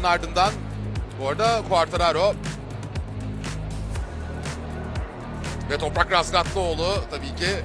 başarısının ardından bu arada Quartararo ve Toprak Razgatlıoğlu tabii ki.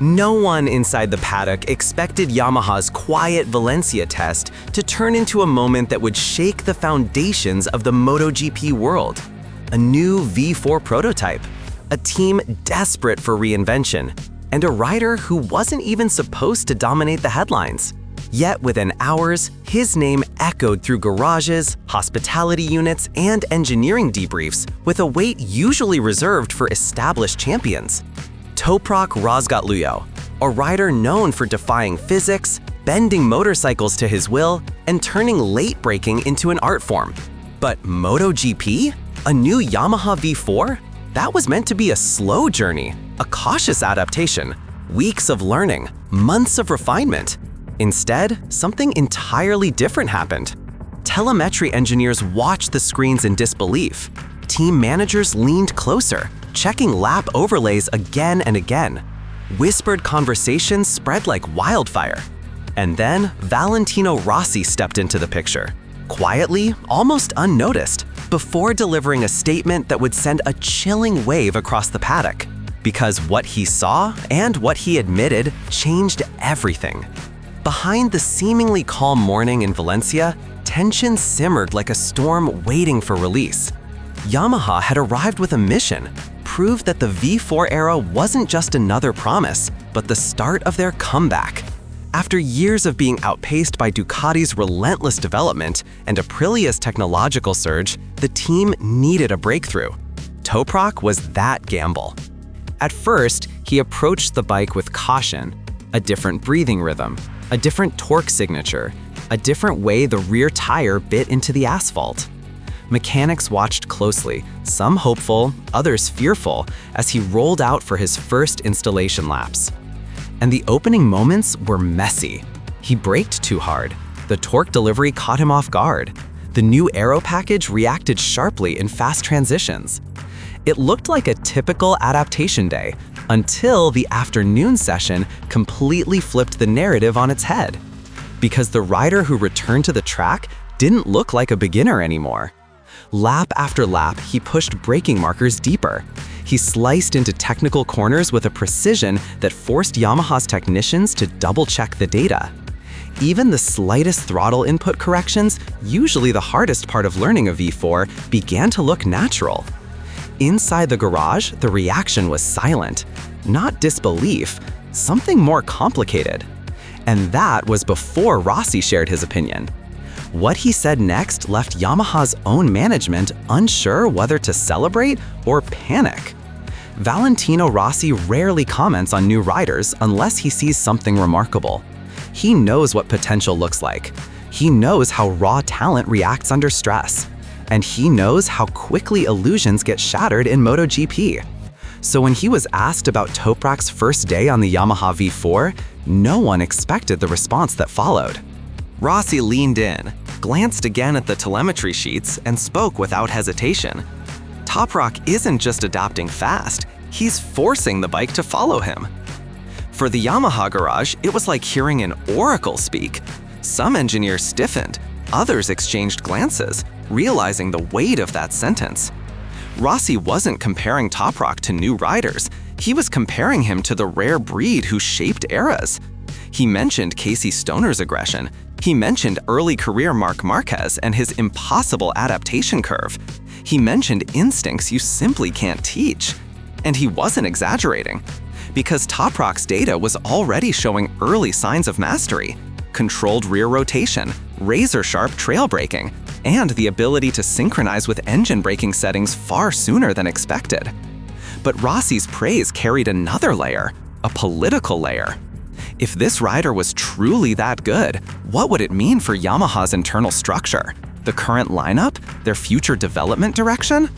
No one inside the paddock expected Yamaha's quiet Valencia test to turn into a moment that would shake the foundations of the MotoGP world. A new V4 prototype, a team desperate for reinvention, and a rider who wasn't even supposed to dominate the headlines. Yet within hours, his name echoed through garages, hospitality units, and engineering debriefs with a weight usually reserved for established champions. Toprak Razgatlıoğlu, a rider known for defying physics, bending motorcycles to his will, and turning late braking into an art form. But MotoGP? A new Yamaha V4? That was meant to be a slow journey, a cautious adaptation, weeks of learning, months of refinement. Instead, something entirely different happened. Telemetry engineers watched the screens in disbelief. Team managers leaned closer, checking lap overlays again and again. Whispered conversations spread like wildfire. And then Valentino Rossi stepped into the picture, quietly, almost unnoticed, before delivering a statement that would send a chilling wave across the paddock. Because what he saw and what he admitted changed everything. Behind the seemingly calm morning in Valencia, tension simmered like a storm waiting for release. Yamaha had arrived with a mission: prove that the V4 era wasn't just another promise, but the start of their comeback. After years of being outpaced by Ducati's relentless development and Aprilia's technological surge, the team needed a breakthrough. Toprak was that gamble. At first, he approached the bike with caution, a different breathing rhythm, a different torque signature, a different way the rear tire bit into the asphalt. Mechanics watched closely, some hopeful, others fearful, as he rolled out for his first installation laps. And the opening moments were messy. He braked too hard. The torque delivery caught him off guard. The new aero package reacted sharply in fast transitions. It looked like a typical adaptation day, until the afternoon session completely flipped the narrative on its head. Because the rider who returned to the track didn't look like a beginner anymore. Lap after lap, he pushed braking markers deeper. He sliced into technical corners with a precision that forced Yamaha's technicians to double-check the data. Even the slightest throttle input corrections, usually the hardest part of learning a V4, began to look natural. Inside the garage, the reaction was silent. Not disbelief, something more complicated. And that was before Rossi shared his opinion. What he said next left Yamaha's own management unsure whether to celebrate or panic. Valentino Rossi rarely comments on new riders unless he sees something remarkable. He knows what potential looks like. He knows how raw talent reacts under stress. And he knows how quickly illusions get shattered in MotoGP. So when he was asked about Toprak's first day on the Yamaha V4, no one expected the response that followed. Rossi leaned in, glanced again at the telemetry sheets, and spoke without hesitation. Toprak isn't just adapting fast, he's forcing the bike to follow him. For the Yamaha garage, it was like hearing an oracle speak. Some engineers stiffened, others exchanged glances, realizing the weight of that sentence. Rossi wasn't comparing Toprak to new riders, he was comparing him to the rare breed who shaped eras. He mentioned Casey Stoner's aggression. He mentioned early career Marc Marquez and his impossible adaptation curve. He mentioned instincts you simply can't teach. And he wasn't exaggerating, because Toprak's data was already showing early signs of mastery: controlled rear rotation, razor-sharp trail braking, and the ability to synchronize with engine braking settings far sooner than expected. But Rossi's praise carried another layer, a political layer. If this rider was truly that good, what would it mean for Yamaha's internal structure, the current lineup, their future development direction?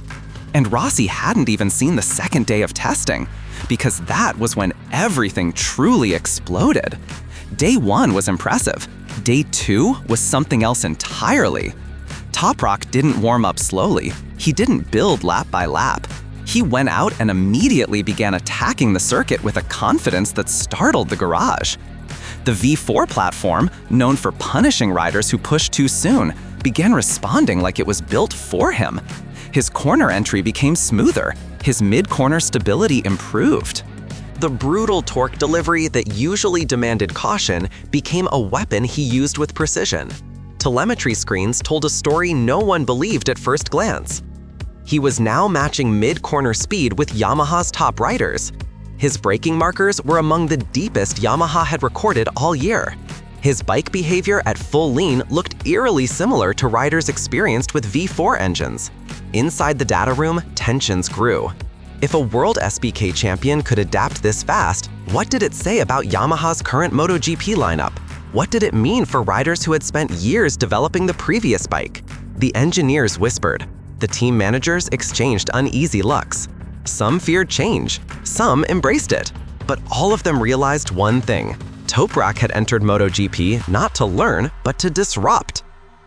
And Rossi hadn't even seen the second day of testing, because that was when everything truly exploded. Day 1 was impressive. Day 2 was something else entirely. Toprak didn't warm up slowly. He didn't build lap by lap. He went out and immediately began attacking the circuit with a confidence that startled the garage. The V4 platform, known for punishing riders who push too soon, began responding like it was built for him. His corner entry became smoother. His mid-corner stability improved. The brutal torque delivery that usually demanded caution became a weapon he used with precision. Telemetry screens told a story no one believed at first glance. He was now matching mid-corner speed with Yamaha's top riders. His braking markers were among the deepest Yamaha had recorded all year. His bike behavior at full lean looked eerily similar to riders experienced with V4 engines. Inside the data room, tensions grew. If a world SBK champion could adapt this fast, what did it say about Yamaha's current MotoGP lineup? What did it mean for riders who had spent years developing the previous bike? The engineers whispered. The team managers exchanged uneasy looks. Some feared change, some embraced it. But all of them realized one thing. Toprak had entered MotoGP not to learn, but to disrupt.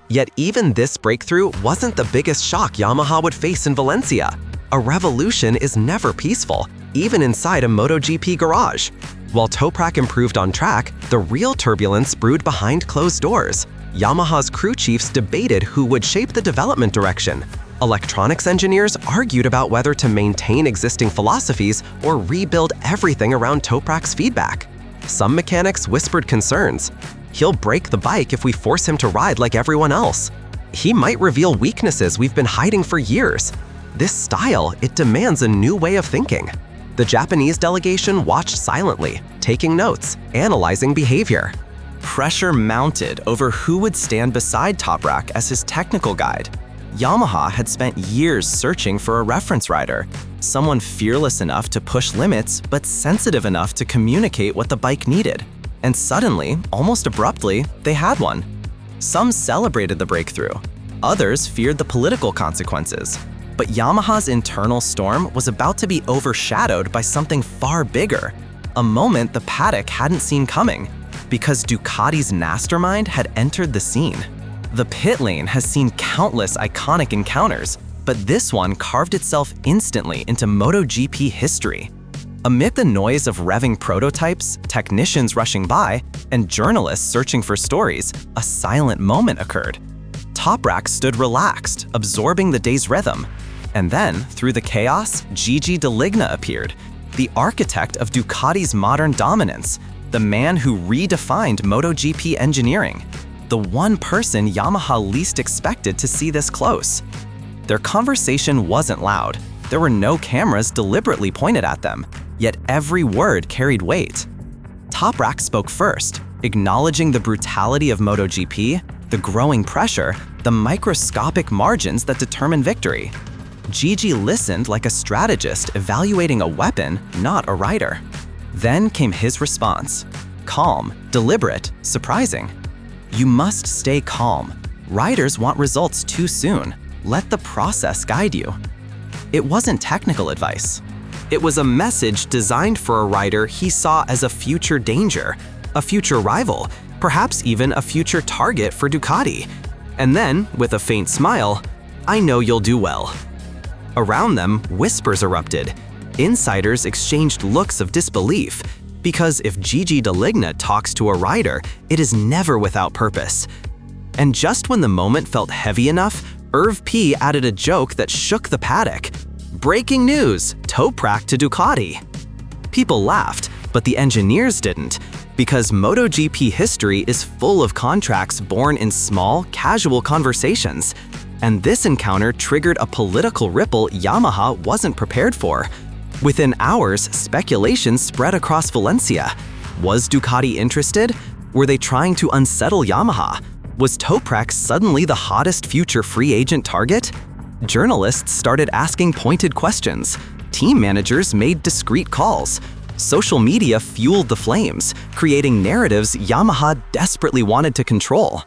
Yet even this breakthrough wasn't the biggest shock Yamaha would face in Valencia. A revolution is never peaceful, even inside a MotoGP garage. While Toprak improved on track, the real turbulence brewed behind closed doors. Yamaha's crew chiefs debated who would shape the development direction. Electronics engineers argued about whether to maintain existing philosophies or rebuild everything around Toprak's feedback. Some mechanics whispered concerns. He'll break the bike if we force him to ride like everyone else. He might reveal weaknesses we've been hiding for years. This style, it demands a new way of thinking. The Japanese delegation watched silently, taking notes, analyzing behavior. Pressure mounted over who would stand beside Toprak as his technical guide. Yamaha had spent years searching for a reference rider, someone fearless enough to push limits but sensitive enough to communicate what the bike needed. And suddenly, almost abruptly, they had one. Some celebrated the breakthrough. Others feared the political consequences. But Yamaha's internal storm was about to be overshadowed by something far bigger, a moment the paddock hadn't seen coming, because Ducati's mastermind had entered the scene. The pit lane has seen countless iconic encounters, but this one carved itself instantly into MotoGP history. Amid the noise of revving prototypes, technicians rushing by, and journalists searching for stories, a silent moment occurred. Toprak stood relaxed, absorbing the day's rhythm. And then, through the chaos, Gigi Dall'Igna appeared, the architect of Ducati's modern dominance, the man who redefined MotoGP engineering, the one person Yamaha least expected to see this close. Their conversation wasn't loud. There were no cameras deliberately pointed at them, yet every word carried weight. Toprak spoke first, acknowledging the brutality of MotoGP, the growing pressure, the microscopic margins that determine victory. Gigi listened like a strategist evaluating a weapon, not a rider. Then came his response. Calm, deliberate, surprising. You must stay calm. Riders want results too soon. Let the process guide you. It wasn't technical advice. It was a message designed for a rider he saw as a future danger, a future rival, perhaps even a future target for Ducati. And then, with a faint smile, I know you'll do well. Around them, whispers erupted. Insiders exchanged looks of disbelief, because if Gigi Dall'Igna talks to a rider, it is never without purpose. And just when the moment felt heavy enough, Irv P added a joke that shook the paddock. Breaking news, Toprak to Ducati. People laughed, but the engineers didn't, because MotoGP history is full of contracts born in small, casual conversations. And this encounter triggered a political ripple Yamaha wasn't prepared for. Within hours, speculation spread across Valencia. Was Ducati interested? Were they trying to unsettle Yamaha? Was Toprak suddenly the hottest future free agent target? Journalists started asking pointed questions. Team managers made discreet calls. Social media fueled the flames, creating narratives Yamaha desperately wanted to control.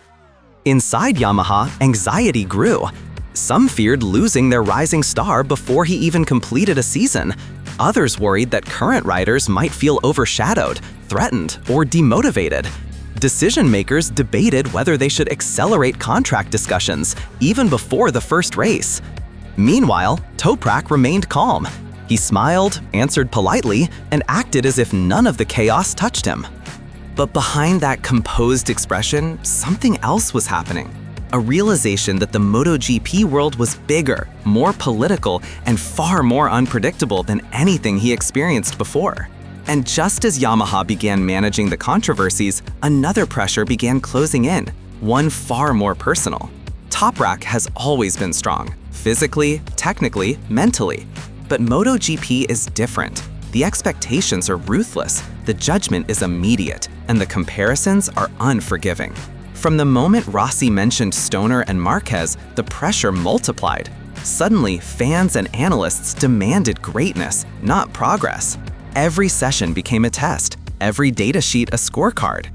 Inside Yamaha, anxiety grew. Some feared losing their rising star before he even completed a season. Others worried that current riders might feel overshadowed, threatened, or demotivated. Decision makers debated whether they should accelerate contract discussions, even before the first race. Meanwhile, Toprak remained calm. He smiled, answered politely, and acted as if none of the chaos touched him. But behind that composed expression, something else was happening. a realization that the MotoGP world was bigger, more political, and far more unpredictable than anything he experienced before. And just as Yamaha began managing the controversies, another pressure began closing in, one far more personal. Toprak has always been strong, physically, technically, mentally. But MotoGP is different. The expectations are ruthless, the judgment is immediate, and the comparisons are unforgiving. From the moment Rossi mentioned Stoner and Marquez, the pressure multiplied. Suddenly, fans and analysts demanded greatness, not progress. Every session became a test, every data sheet a scorecard.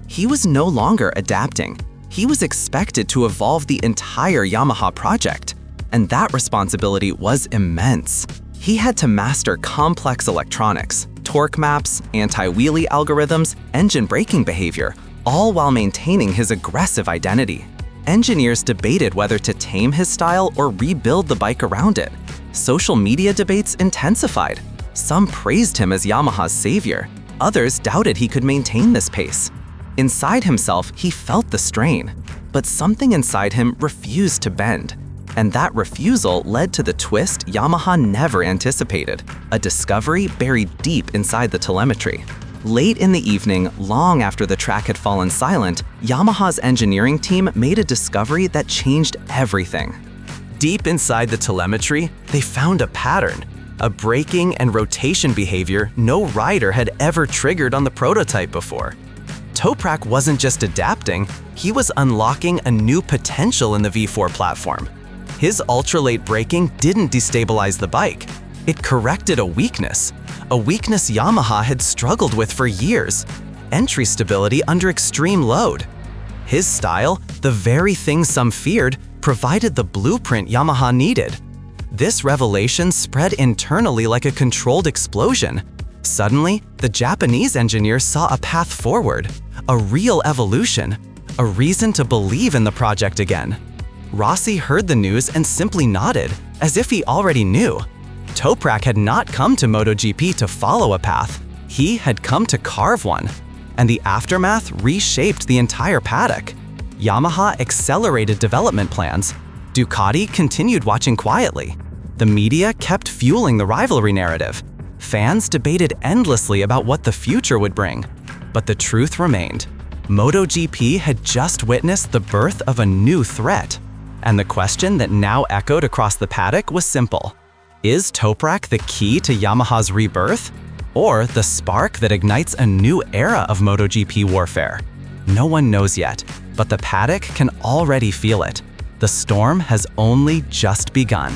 He was no longer adapting. He was expected to evolve the entire Yamaha project, and that responsibility was immense. He had to master complex electronics, torque maps, anti-wheelie algorithms, engine braking behavior, all while maintaining his aggressive identity. Engineers debated whether to tame his style or rebuild the bike around it. Social media debates intensified. Some praised him as Yamaha's savior. Others doubted he could maintain this pace. Inside himself, he felt the strain, but something inside him refused to bend. And that refusal led to the twist Yamaha never anticipated, a discovery buried deep inside the telemetry. Late in the evening, long after the track had fallen silent, Yamaha's engineering team made a discovery that changed everything. Deep inside the telemetry, they found a pattern, a braking and rotation behavior no rider had ever triggered on the prototype before. Toprak wasn't just adapting, he was unlocking a new potential in the V4 platform. His ultra-late braking didn't destabilize the bike. It corrected a weakness Yamaha had struggled with for years: entry stability under extreme load. His style, the very thing some feared, provided the blueprint Yamaha needed. This revelation spread internally like a controlled explosion. Suddenly, the Japanese engineers saw a path forward, a real evolution, a reason to believe in the project again. Rossi heard the news and simply nodded, as if he already knew. Toprak had not come to MotoGP to follow a path, he had come to carve one. And the aftermath reshaped the entire paddock. Yamaha accelerated development plans. Ducati continued watching quietly. The media kept fueling the rivalry narrative. Fans debated endlessly about what the future would bring. But the truth remained. MotoGP had just witnessed the birth of a new threat. And the question that now echoed across the paddock was simple. Is Toprak the key to Yamaha's rebirth? Or the spark that ignites a new era of MotoGP warfare? No one knows yet, but the paddock can already feel it. The storm has only just begun.